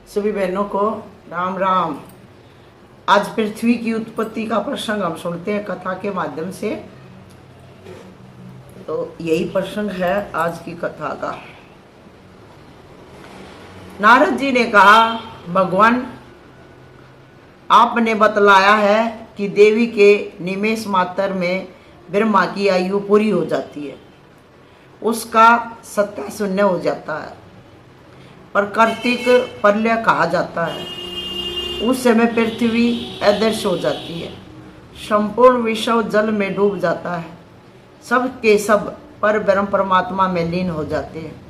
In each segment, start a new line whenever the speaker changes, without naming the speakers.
सभी बहनों को राम राम। आज पृथ्वी की उत्पत्ति का प्रसंग हम सुनते हैं कथा के माध्यम से। तो यही प्रसंग है आज की कथा का। नारद जी ने कहा, भगवान आपने बतलाया है कि देवी के निमेष मात्र में ब्रह्मा की आयु पूरी हो जाती है, उसका सत्ता शून्य हो जाता है, प्राकृतिक प्रलय कहा जाता है। उस समय पृथ्वी अदृश्य हो जाती है, संपूर्ण विश्व जल में डूब जाता है, सब के सब पर ब्रह्म परमात्मा में लीन हो जाते हैं।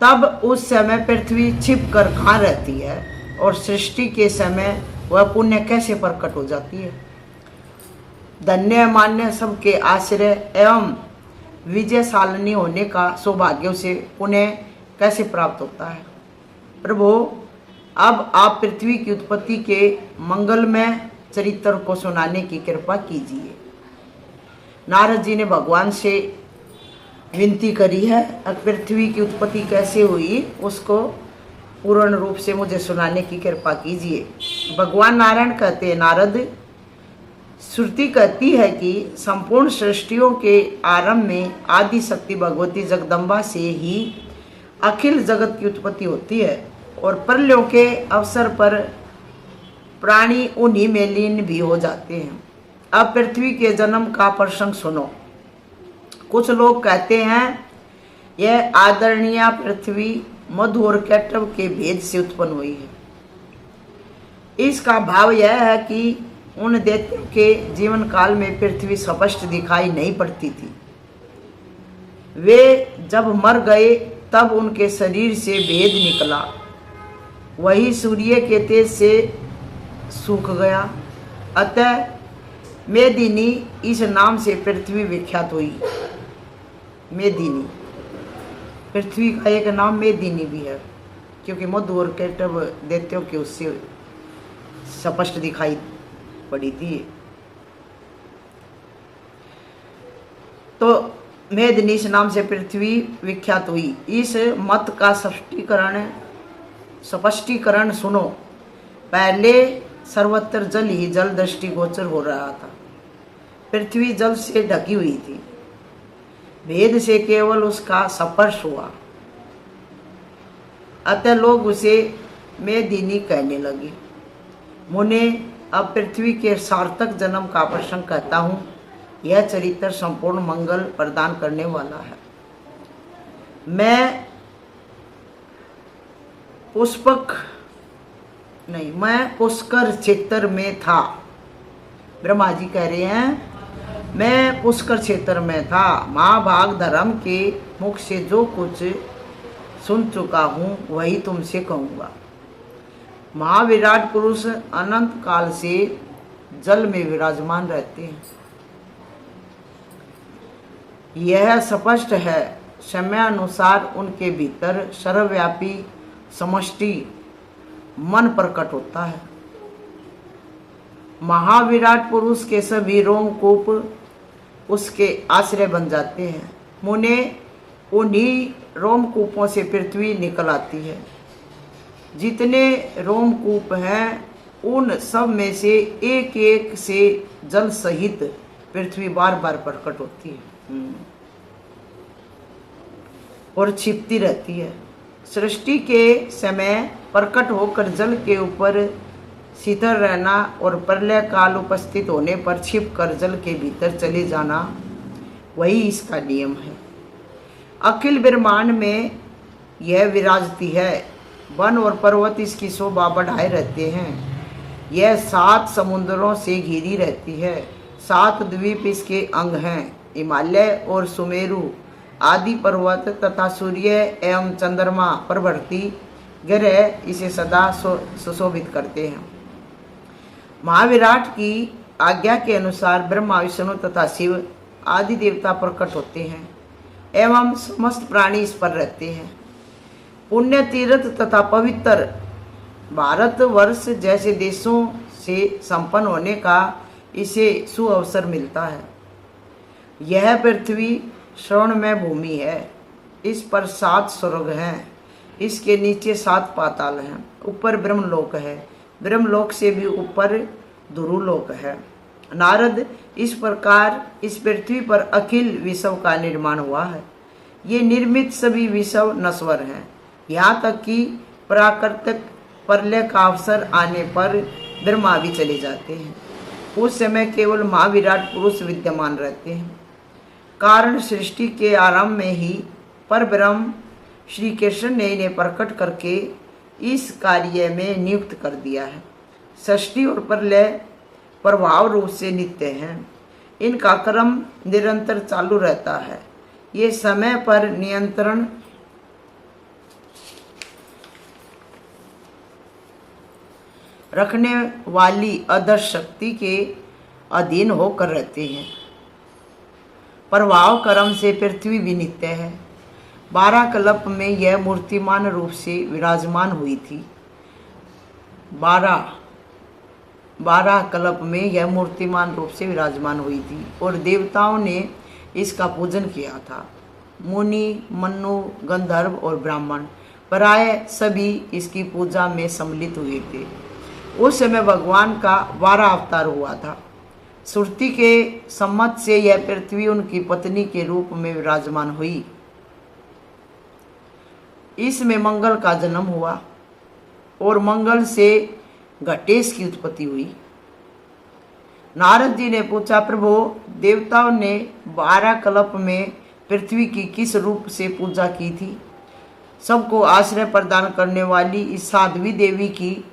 तब उस समय पृथ्वी छिप कर कहाँ रहती है और सृष्टि के समय वह पुण्य कैसे प्रकट हो जाती है। धन्य मान्य सबके आश्रय एवं विजयशालिनी होने का सौभाग्य से पुण्य कैसे प्राप्त होता है। प्रभु, अब आप पृथ्वी की उत्पत्ति के मंगलमय चरित्र को सुनाने की कृपा कीजिए। नारद जी ने भगवान से विनती करी है, अब पृथ्वी की उत्पत्ति कैसे हुई उसको पूर्ण रूप से मुझे सुनाने की कृपा कीजिए। भगवान नारायण कहते हैं, नारद, श्रुति कहती है कि संपूर्ण सृष्टियों के आरंभ में आदि शक्ति भगवती जगदम्बा से ही अखिल जगत की उत्पत्ति होती है और प्रलयों के अवसर पर प्राणी उन्हीं में लीन भी हो जाते हैं। अब पृथ्वी के जन्म का प्रसंग सुनो। कुछ लोग कहते हैं यह आदरणीय पृथ्वी मधु और कैटव के भेद से उत्पन्न हुई है। इसका भाव यह है कि उन दैत्यों के जीवन काल में पृथ्वी स्पष्ट दिखाई नहीं पड़ती थी। वे जब मर गए तब उनके शरीर से भेद निकला, वही सूर्य के तेज से सूख गया। अतः मेदिनी इस नाम से पृथ्वी विख्यात हुई। मेदिनी, पृथ्वी का एक नाम मेदिनी भी है, क्योंकि मधु और कैटव दैत्यों के उससे स्पष्ट दिखाई पड़ी थी। तो मेदिनी इस नाम से पृथ्वी विख्यात हुई। इस मत का स्पष्टीकरण सुनो। पहले सर्वत्र जल ही जल दृष्टिगोचर हो रहा था। पृथ्वी जल से ढकी हुई थी, भेद से केवल उसका स्पर्श हुआ। अतः लोग उसे मेदिनी कहने लगे। मुने, अब पृथ्वी के सार्थक जन्म का प्रसंग कहता हूँ। यह चरित्र संपूर्ण मंगल प्रदान करने वाला है। मैं पुष्कर क्षेत्र में था। ब्रह्मा जी कह रहे हैं, मैं पुष्कर क्षेत्र में था। महाभाग धर्म के मुख से जो कुछ सुन चुका हूँ वही तुमसे कहूँगा। महाविराट पुरुष अनंत काल से जल में विराजमान रहते हैं। यह स्पष्ट है, समय अनुसार उनके भीतर सर्वव्यापी समष्टि मन प्रकट होता है। महाविराट पुरुष के सभी रोमकूप उसके आश्रय बन जाते हैं। मुने, उन्हीं रोमकूपों से पृथ्वी निकल आती है। जितने रोमकूप हैं उन सब में से एक एक से जल सहित पृथ्वी बार बार प्रकट होती है और छिपती रहती है। सृष्टि के समय प्रकट होकर जल के ऊपर शीतल रहना और प्रलय काल उपस्थित होने पर छिपकर जल के भीतर चले जाना, वही इसका नियम है। अखिल ब्रह्मांड में यह विराजती है। वन और पर्वत इसकी शोभा बढ़ाए रहते हैं। यह 7 समुद्रों से घिरी रहती है। 7 द्वीप इसके अंग हैं। हिमालय और सुमेरु आदि पर्वत तथा सूर्य एवं चंद्रमा प्रभृति ग्रह इसे सदा सुशोभित करते हैं। महाविराट की आज्ञा के अनुसार ब्रह्मा, विष्णु तथा शिव आदि देवता प्रकट होते हैं एवं समस्त प्राणी इस पर रहते हैं। पुण्य तीर्थ तथा पवित्र भारतवर्ष जैसे देशों से संपन्न होने का इसे सुअवसर मिलता है। यह पृथ्वी श्रवणमय भूमि है। इस पर 7 स्वर्ग हैं। इसके नीचे 7 पाताल हैं, ऊपर ब्रह्मलोक है, ब्रह्मलोक से भी ऊपर ध्रुवलोक है। नारद, इस प्रकार इस पृथ्वी पर अखिल विश्व का निर्माण हुआ है। ये निर्मित सभी विश्व नश्वर हैं, यहाँ तक कि प्राकृतिक प्रलय का अवसर आने पर ब्रह्मा भी चले जाते हैं। उस समय केवल महाविराट पुरुष विद्यमान रहते हैं। कारण सृष्टि के आरंभ में ही परब्रह्म श्री कृष्ण ने इन्हें प्रकट करके इस कार्य में नियुक्त कर दिया है। सृष्टि और प्रलय प्रभाव रूप से नित्य हैं, इनका क्रम निरंतर चालू रहता है। ये समय पर नियंत्रण रखने वाली अदृश्य शक्ति के अधीन होकर रहते हैं। प्रभाव क्रम से पृथ्वी भी नित्य है। 12 कल्प में यह मूर्तिमान रूप से विराजमान हुई थी। 12 कल्प में यह मूर्तिमान रूप से विराजमान हुई थी और देवताओं ने इसका पूजन किया था। मुनि, मनु, गंधर्व और ब्राह्मण प्राय सभी इसकी पूजा में सम्मिलित हुए थे। उस समय भगवान का 12 अवतार हुआ था। श्रुति के सम्मत से यह पृथ्वी उनकी पत्नी के रूप में विराजमान हुई। इसमें मंगल का जन्म हुआ और मंगल से घटेश की उत्पत्ति हुई। नारद जी ने पूछा, प्रभु, देवताओं ने 12 कल्प में पृथ्वी की किस रूप से पूजा की थी? सबको आश्रय प्रदान करने वाली इस साध्वी देवी की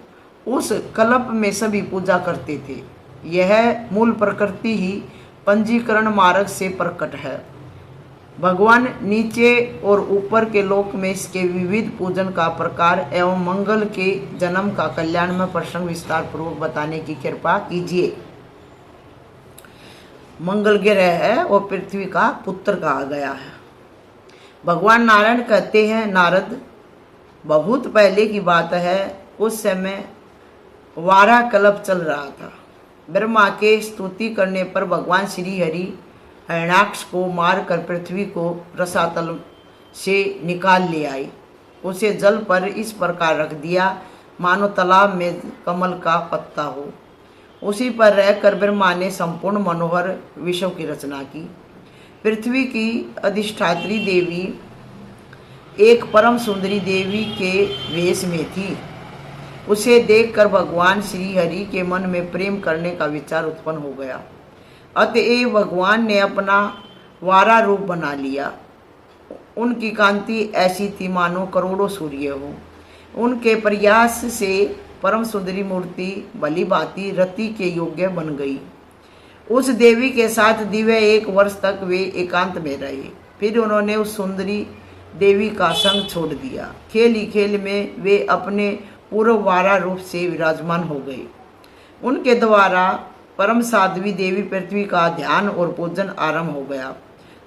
उस कल्प में सभी पूजा करते थे। यह मूल प्रकृति ही पंजीकरण मार्ग से प्रकट है। भगवान नीचे और ऊपर के लोक में इसके विविध पूजन का प्रकार एवं मंगल के जन्म का कल्याण में प्रसंग विस्तार पूर्वक बताने की कृपा कीजिए। मंगल ग्रह है और पृथ्वी का पुत्र कहा गया है। भगवान नारायण कहते हैं, नारद, बहुत पहले की बात है, उस समय 12 कल्प चल रहा था। ब्रह्मा के स्तुति करने पर भगवान श्री हरि हिरण्याक्ष को मारकर पृथ्वी को रसातल से निकाल ले आए। उसे जल पर इस प्रकार रख दिया मानो तालाब में कमल का पत्ता हो। उसी पर रहकर ब्रह्मा ने संपूर्ण मनोहर विश्व की रचना की। पृथ्वी की अधिष्ठात्री देवी एक परम सुंदरी देवी के वेश में थी। उसे देखकर भगवान श्री हरि के मन में प्रेम करने का विचार उत्पन्न हो गया। अतएव भगवान ने अपना 12 रूप बना लिया। उनकी कांति ऐसी थी मानो करोड़ों सूर्य हो। उनके प्रयास से परम सुंदरी मूर्ति भली भांति रति के योग्य बन गई। उस देवी के साथ दिव्य 1 वर्ष तक वे एकांत में रहे। फिर उन्होंने उस सुंदरी देवी का संग छोड़ दिया। खेल ही खेल में वे अपने पूर्व 12 रूप से विराजमान हो गए। उनके द्वारा परम साध्वी देवी पृथ्वी का ध्यान और पूजन आरंभ हो गया।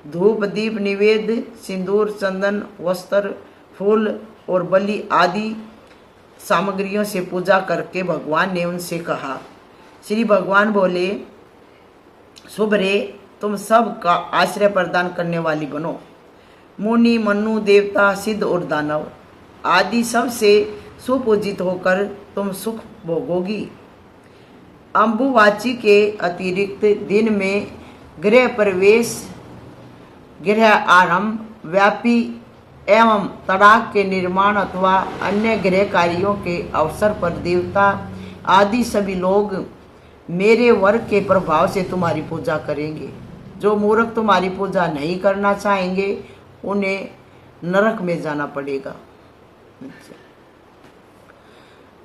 धूप, दीप, निवेद, सिंदूर, चंदन, वस्त्र, फूल और बलि आदि सामग्रियों से पूजा करके भगवान ने उनसे कहा। श्री भगवान बोले, शुभ रे, तुम सब का आश्रय प्रदान करने वाली बनो। मुनि, मनु, देवता, सिद्ध और दानव आदि सब से सुपूजित होकर तुम सुख भोगोगी। अम्बुवाची के अतिरिक्त दिन में गृह प्रवेश, गृह आरंभ, व्यापी एवं तड़ाक के निर्माण अथवा अन्य गृह कार्यों के अवसर पर देवता आदि सभी लोग मेरे वर्ग के प्रभाव से तुम्हारी पूजा करेंगे। जो मूर्ख तुम्हारी पूजा नहीं करना चाहेंगे उन्हें नरक में जाना पड़ेगा।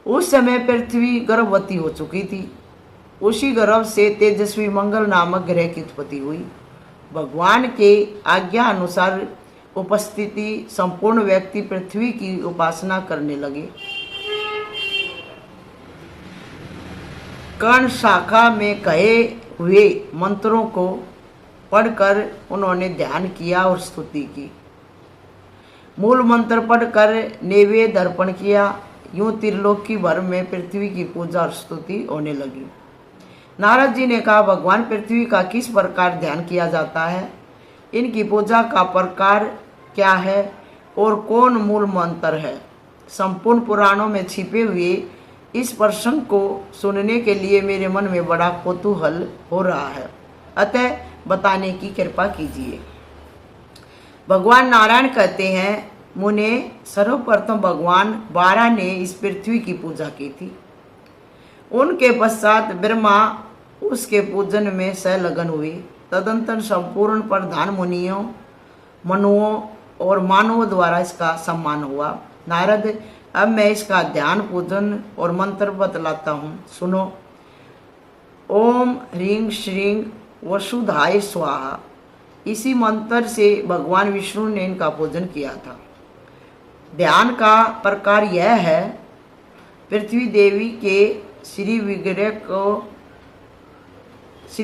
उस समय पृथ्वी गर्भवती हो चुकी थी। उसी गर्भ से तेजस्वी मंगल नामक ग्रह की उत्पत्ति हुई। भगवान के आज्ञा अनुसार उपस्थिति संपूर्ण व्यक्ति पृथ्वी की उपासना करने लगे। कर्ण शाखा में कहे हुए मंत्रों को पढ़कर उन्होंने ध्यान किया और स्तुति की। मूल मंत्र पढ़कर नैवेद्य अर्पण किया। यूं त्रिलोकी भर में पृथ्वी की पूजा और स्तुति होने लगी। नारद जी ने कहा, भगवान पृथ्वी का किस प्रकार ध्यान किया जाता है? इनकी पूजा का प्रकार क्या है और कौन मूल मंत्र है। संपूर्ण पुराणों में छिपे हुए इस प्रसंग को सुनने के लिए मेरे मन में बड़ा कौतूहल हो रहा है, अतः बताने की कृपा कीजिए। भगवान नारायण कहते हैं, मुने, सर्वप्रथम भगवान 12 ने इस पृथ्वी की पूजा की थी। उनके पश्चात ब्रह्मा उसके पूजन में संलग्न हुए। तदंतर संपूर्ण प्रधान मुनियों, मनुओं और मानवों द्वारा इसका सम्मान हुआ। नारद, अब मैं इसका ध्यान, पूजन और मंत्र बतलाता हूँ, सुनो। ओम ह्रीं श्रीं वसुधाय स्वाहा, इसी मंत्र से भगवान विष्णु ने इनका पूजन किया था। ध्यान का प्रकार यह है, पृथ्वी देवी के श्री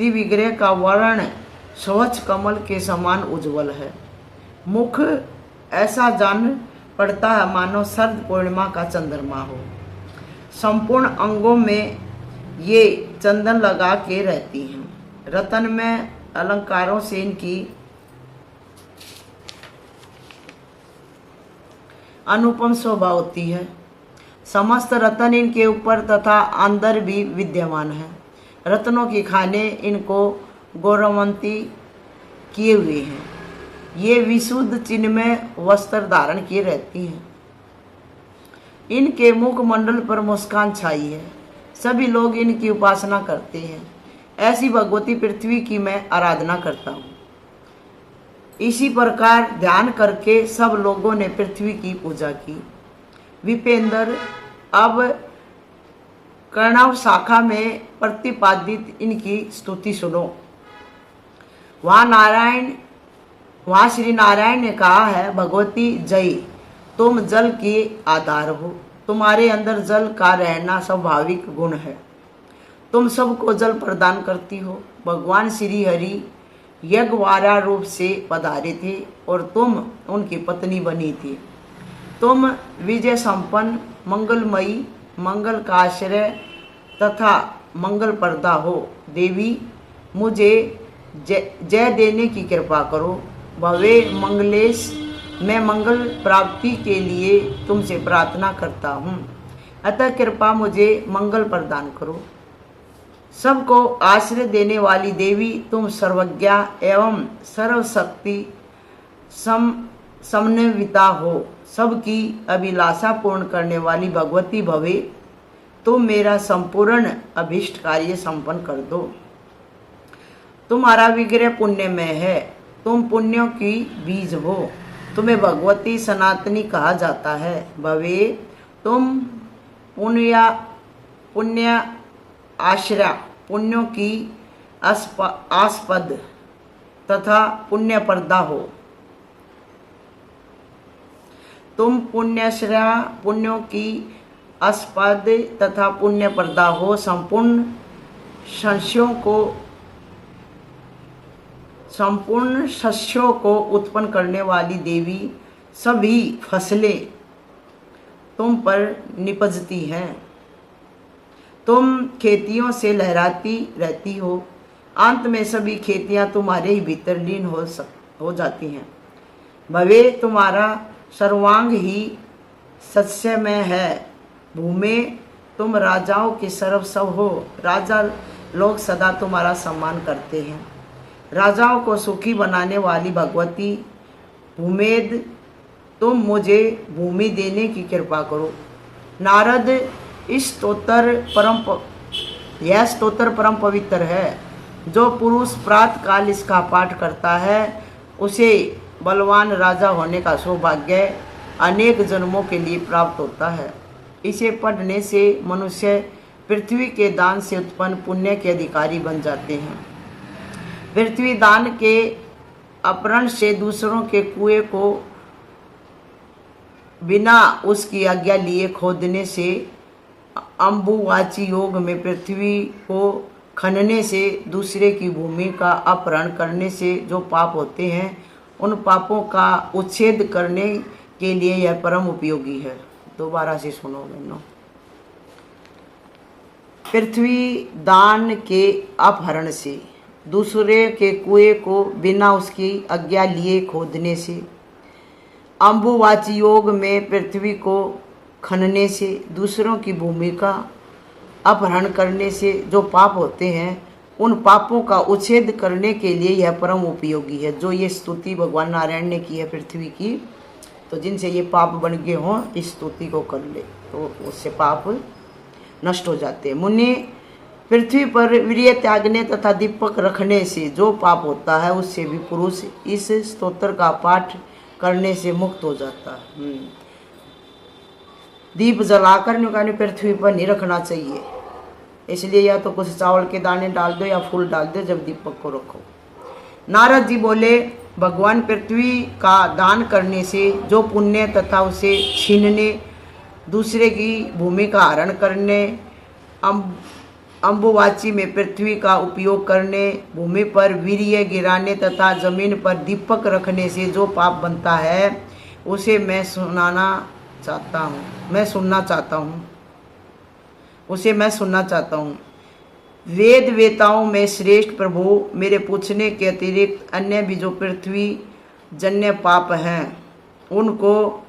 विग्रह का वर्ण स्वच्छ कमल के समान उज्जवल है। मुख ऐसा जान पड़ता है मानो शरद पूर्णिमा का चंद्रमा हो। संपूर्ण अंगों में ये चंदन लगा के रहती हैं। रतन में अलंकारों से इनकी अनुपम शोभा होती है। समस्त रत्न इनके ऊपर तथा अंदर भी विद्यमान है। रत्नों की खाने इनको गौरवंती किए हुए हैं। ये विशुद्ध चिन्मय वस्त्र धारण किए रहती हैं। इनके मुख मंडल पर मुस्कान छाई है। सभी लोग इनकी उपासना करते हैं। ऐसी भगवती पृथ्वी की मैं आराधना करता हूँ। इसी प्रकार ध्यान करके सब लोगों ने पृथ्वी की पूजा की। विपेंद्र, अब कर्णव शाखा में प्रतिपादित इनकी स्तुति सुनो। वहाँ श्री नारायण ने कहा है, भगवती जय, तुम जल के आधार हो। तुम्हारे अंदर जल का रहना स्वाभाविक गुण है। तुम सबको जल प्रदान करती हो। भगवान श्री हरि यज्ञवारा रूप से पधारे थे और तुम उनकी पत्नी बनी थी। तुम विजय संपन्न, मंगलमयी, मंगल का आश्रय तथा मंगल प्रदा हो। देवी, मुझे जय देने की कृपा करो। भवे मंगलेश, मैं मंगल प्राप्ति के लिए तुमसे प्रार्थना करता हूँ, अतः कृपा मुझे मंगल प्रदान करो। सबको आश्रय देने वाली देवी, तुम सर्वज्ञा एवं सर्वशक्ति समन्विता हो। सबकी अभिलाषा पूर्ण करने वाली भगवती भवे, तुम मेरा संपूर्ण अभिष्ट कार्य संपन्न कर दो। तुम्हारा विग्रह पुण्यमय है। तुम पुण्यों की बीज हो। तुम्हें भगवती सनातनी कहा जाता है। भवे, तुम पुण्य आश्रय, पुण्यों की आस्पद तथा पुण्य पर्दा हो। तुम पुण्याश्रय, पुण्यों की आस्पद तथा पुण्य पर्दा हो। संपूर्ण शस्यों को उत्पन्न करने वाली देवी, सभी फसलें तुम पर निपजती हैं। तुम खेतियों से लहराती रहती हो। अंत में सभी खेतियां तुम्हारे ही भीतर लीन हो जाती हैं। भवे, तुम्हारा सर्वांग ही सस्यमय है। भूमे, तुम राजाओं के सर्वस्व हो। राजा लोग सदा तुम्हारा सम्मान करते हैं। राजाओं को सुखी बनाने वाली भगवती भूमेद, तुम मुझे भूमि देने की कृपा करो। नारद, यह स्तोत्र परम पवित्र है। जो पुरुष प्रातः काल इसका पाठ करता है, उसे बलवान राजा होने का सौभाग्य अनेक जन्मों के लिए प्राप्त होता है। इसे पढ़ने से मनुष्य पृथ्वी के दान से उत्पन्न पुण्य के अधिकारी बन जाते हैं। पृथ्वी दान के अपहरण से दूसरों के कुएं को बिना उसकी आज्ञा लिए खोदने से, अम्बुवाची योग में पृथ्वी को खनने से, दूसरे की भूमि का अपहरण करने से जो पाप होते हैं, उन पापों का उच्छेद करने के लिए यह परम उपयोगी है। दोबारा से सुनो बहनों। पृथ्वी दान के अपहरण से, दूसरे के कुएं को बिना उसकी आज्ञा लिए खोदने से, अम्बुवाची योग में पृथ्वी को खनने से, दूसरों की भूमि का अपहरण करने से जो पाप होते हैं, उन पापों का उच्छेद करने के लिए यह परम उपयोगी है। जो ये स्तुति भगवान नारायण ने की है पृथ्वी की, तो जिनसे ये पाप बन गए हों, इस स्तुति को कर ले तो उससे पाप नष्ट हो जाते हैं। मुनि, पृथ्वी पर वीर्य त्यागने तथा दीपक रखने से जो पाप होता है, उससे भी पुरुष इस स्तोत्र का पाठ करने से मुक्त हो जाता है। दीप जलाकर नुकानी पृथ्वी पर नहीं रखना चाहिए, इसलिए या तो कुछ चावल के दाने डाल दो या फूल डाल दो जब दीपक को रखो। नारद जी बोले, भगवान पृथ्वी का दान करने से जो पुण्य तथा उसे छीनने, दूसरे की भूमि का हरण करने, अम्बुवाची में पृथ्वी का उपयोग करने, भूमि पर वीर्य गिराने तथा जमीन पर दीपक रखने से जो पाप बनता है, उसे मैं सुनना चाहता हूँ। वेद वेताओं में श्रेष्ठ प्रभु, मेरे पूछने के अतिरिक्त अन्य भी जो पृथ्वी जन्य पाप हैं, उनको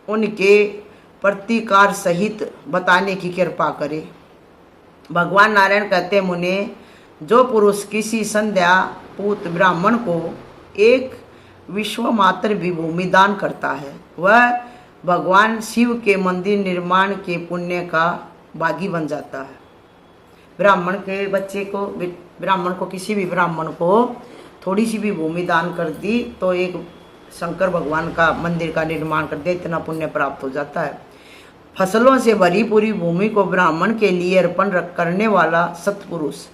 उनके प्रतिकार सहित बताने की कृपा करे। भगवान नारायण कहते, मुने, जो पुरुष किसी संध्या पूत ब्राह्मण को एक विश्व मात्र भी भूमि दान करता है, वह भगवान शिव के मंदिर निर्माण के पुण्य का भागी बन जाता है। ब्राह्मण के बच्चे को, किसी भी ब्राह्मण को थोड़ी सी भी भूमि दान कर दी तो एक शंकर भगवान का मंदिर का निर्माण कर दिया, इतना पुण्य प्राप्त हो जाता है। फसलों से भरी पूरी भूमि को ब्राह्मण के लिए अर्पण करने वाला सत्पुरुष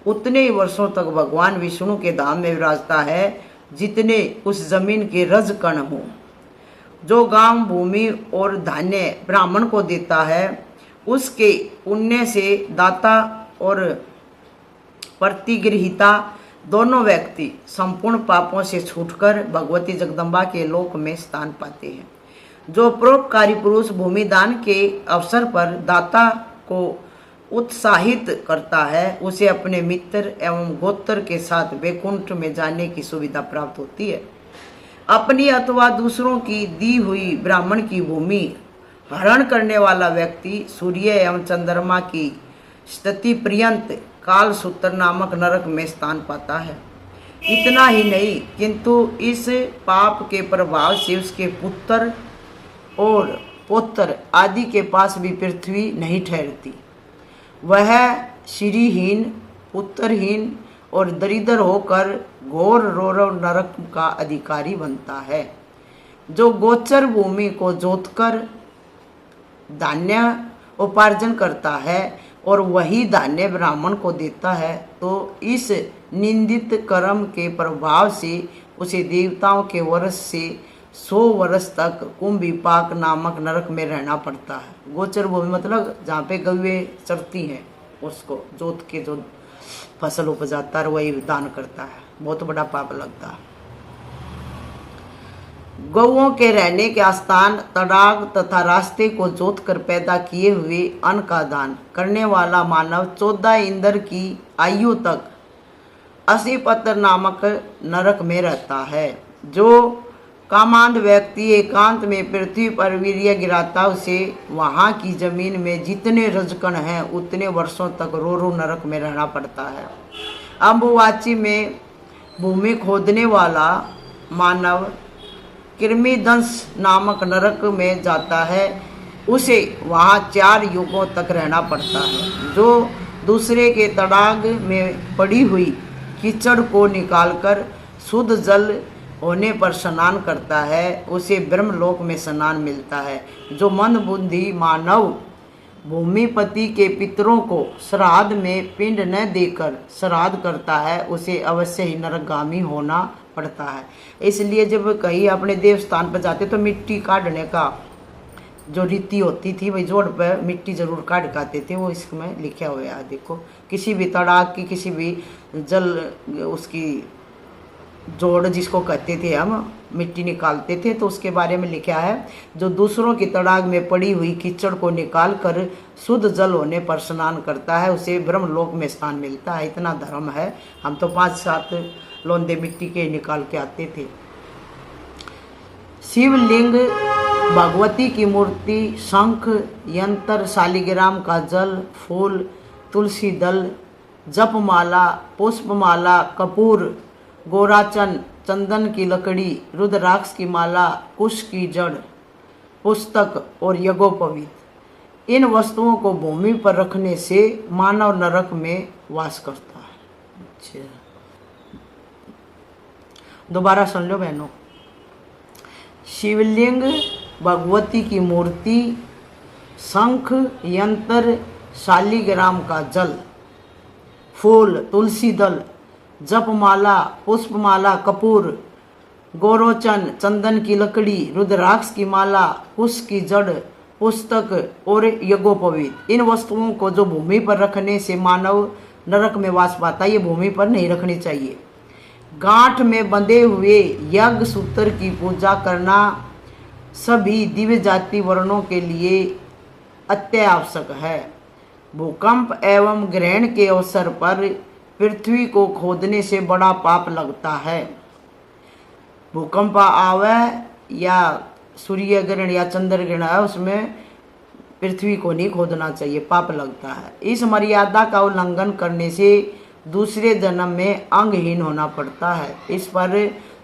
उतने ही वर्षों तक भगवान विष्णु के धाम में विराजता है जितने उस जमीन के रज कण हों। जो गांव, भूमि और धान्य ब्राह्मण को देता है, उसके पुण्य से दाता और प्रतिगृहिता दोनों व्यक्ति संपूर्ण पापों से छूटकर भगवती जगदम्बा के लोक में स्थान पाते हैं। जो परोपकारी पुरुष भूमि दान के अवसर पर दाता को उत्साहित करता है, उसे अपने मित्र एवं गोत्र के साथ वैकुंठ में जाने की सुविधा प्राप्त होती है। अपनी अथवा दूसरों की दी हुई ब्राह्मण की भूमि हरण करने वाला व्यक्ति सूर्य एवं चंद्रमा की स्थिति पर्यंत काल सूत्र नामक नरक में स्थान पाता है। इतना ही नहीं, किंतु इस पाप के प्रभाव से उसके पुत्र और पौत्र आदि के पास भी पृथ्वी नहीं ठहरती। वह श्रीहीन, पुत्रहीन और दरिद्र होकर घोर रौरव नरक का अधिकारी बनता है। जो गोचर भूमि को जोतकर धान्य उपार्जन करता है और वही धान्य ब्राह्मण को देता है, तो इस निंदित कर्म के प्रभाव से उसे देवताओं के वर्ष से 100 वर्ष तक कुंभिपाक नामक नरक में रहना पड़ता है। गोचर भूमि मतलब जहाँ पे गौएं चरती हैं, उसको जोत के जो फसल उपजाता है वही दान करता है, बहुत बड़ा पाप लगता है। गौओं के रहने के स्थान, तड़ाग तथा रास्ते को जोत कर पैदा किए हुए अन्न का दान करने वाला मानव 14 इंद्र की आयु तक असीपत्र नामक नरक में रहता है। जो कामांध व्यक्ति एकांत में पृथ्वी पर वीर्य गिराता, उसे वहाँ की जमीन में जितने रजकण हैं उतने वर्षों तक रो नरक में रहना पड़ता है। अम्बुवाची में भूमि खोदने वाला मानव कृमिदंश नामक नरक में जाता है, उसे वहाँ 4 युगों तक रहना पड़ता है। जो दूसरे के तड़ाग में पड़ी हुई कीचड़ को निकालकर शुद्ध जल होने पर स्नान करता है, उसे ब्रह्मलोक में स्नान मिलता है। जो मंदबुद्धि मानव भूमिपति के पितरों को श्राद्ध में पिंड न देकर श्राद्ध करता है, उसे अवश्य ही नरकगामी होना पड़ता है। इसलिए जब कहीं अपने देव स्थान पर जाते तो मिट्टी काटने का जो रीति होती थी, वही जोड़ पर मिट्टी जरूर काट आते थे। वो इसमें लिखा हुआ है, देखो, किसी भी तड़ाग की, किसी भी जल उसकी जोड़ जिसको कहते थे हम, मिट्टी निकालते थे, तो उसके बारे में लिखा है, जो दूसरों की तड़ाग में पड़ी हुई कीचड़ को निकाल कर शुद्ध जल होने पर स्नान करता है, उसे ब्रह्मलोक में स्थान मिलता है। इतना धर्म है। हम तो 5-7 लोंदे मिट्टी के निकाल के आते थे। शिवलिंग, भगवती की मूर्ति, शंख, यंत्र, शालिग्राम का जल, फूल, तुलसी दल, जपमाला, पुष्पमाला, कपूर, गोराचन, चंदन की लकड़ी, रुद्राक्ष की माला, कुश की जड़, पुस्तक और यज्ञोपवीत, इन वस्तुओं को भूमि पर रखने से मानव नरक में वास करता है। अच्छा, दोबारा सुन लो बहनों। शिवलिंग, भगवती की मूर्ति, शंख, यंत्र, शालिग्राम का जल, फूल, तुलसी दल, जपमाला, पुष्पमाला, कपूर, गोरोचन, चंदन की लकड़ी, रुद्राक्ष की माला, कुश की जड़, पुस्तक और यज्ञोपवीत, इन वस्तुओं को जो भूमि पर रखने से मानव नरक में वास पाता है, ये भूमि पर नहीं रखनी चाहिए। गांठ में बंधे हुए यज्ञ सूत्र की पूजा करना सभी दिव्य जाति वर्णों के लिए अत्यावश्यक है। भूकंप एवं ग्रहण के अवसर पर पृथ्वी को खोदने से बड़ा पाप लगता है। भूकंप आवे या सूर्य ग्रहण या चंद्र ग्रहण है, उसमें पृथ्वी को नहीं खोदना चाहिए, पाप लगता है। इस मर्यादा का उल्लंघन करने से दूसरे जन्म में अंगहीन होना पड़ता है। इस पर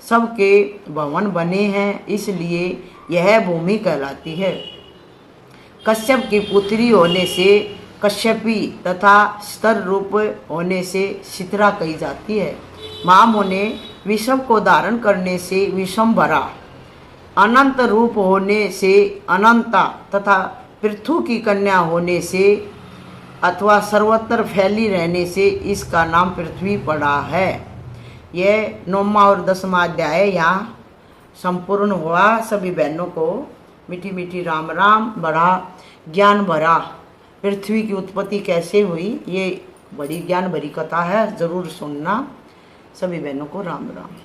सबके भवन बने हैं, इसलिए यह भूमि कहलाती है। कश्यप की पुत्री होने से कश्यपी तथा स्तर रूप होने से शित्रा कही जाती है। मामो ने विषम को धारण करने से विषमभरा, अनंत रूप होने से अनंता तथा पृथु की कन्या होने से अथवा सर्वत्र फैली रहने से इसका नाम पृथ्वी पड़ा है। यह 9वां और 10वां अध्याय यहाँ संपूर्ण हुआ। सभी बहनों को मीठी मीठी राम राम। बड़ा ज्ञान भरा पृथ्वी की उत्पत्ति कैसे हुई, ये बड़ी ज्ञान भरी कथा है, ज़रूर सुनना। सभी बहनों को राम राम।